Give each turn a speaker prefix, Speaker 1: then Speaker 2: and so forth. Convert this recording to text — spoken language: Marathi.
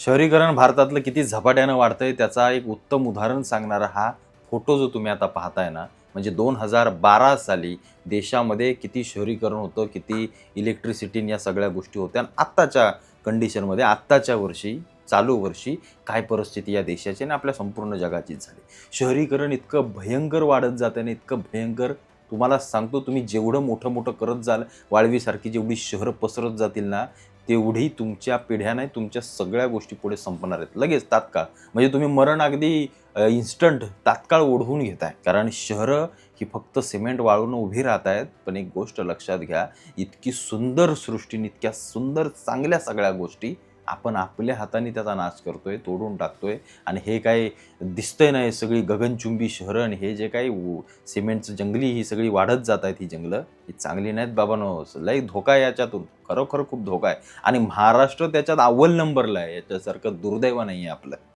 Speaker 1: शहरीकरण भारतातलं किती झपाट्यानं वाढतंय त्याचा एक उत्तम उदाहरण सांगणारा हा फोटो जो तुम्ही आता पाहताय ना, म्हणजे 2012 साली देशामध्ये किती शहरीकरण होतं, किती इलेक्ट्रिसिटी या सगळ्या गोष्टी होत्या आणि आत्ताच्या कंडिशनमध्ये आत्ताच्या वर्षी, चालू वर्षी काय परिस्थिती या देशाची आणि आपल्या संपूर्ण जगाचीच झाली. शहरीकरण इतकं भयंकर वाढत जातं ना, इतकं भयंकर तुम्हाला सांगतो तुम्ही जेवढं मोठं-मोठं करत जाल, वाळवीसारखी जेवढी शहरं पसरत जातील ना, तेवढी तुमच्या पिढ्या नाही, तुमच्या सगळ्या गोष्टी पुढे संपणार आहेत. लगेच तात्काळ. म्हणजे तुम्ही मरण अगदी इन्स्टंट तात्काळ ओढवून घेताय. कारण शहरं ही फक्त सिमेंट वाळून उभी राहत आहेत. पण एक गोष्ट लक्षात घ्या, इतकी सुंदर सृष्टी, इतक्या सुंदर चांगल्या सगळ्या गोष्टी आपण आपल्या हाताने त्याचा नाश करतोय, तोडून टाकतोय आणि हे काय दिसतंय ना, हे सगळी गगनचुंबी शहरं आणि हे जे काही सिमेंटचं जंगली ही सगळी वाढत जात आहेत ही जंगलं, ही चांगली नाहीत बाबांनो. लई धोका आहे याच्यातून. खरोखर खूप धोका आहे आणि महाराष्ट्र त्याच्यात अव्वल नंबरला आहे. याच्यासारखं दुर्दैव नाही आहे आपलं.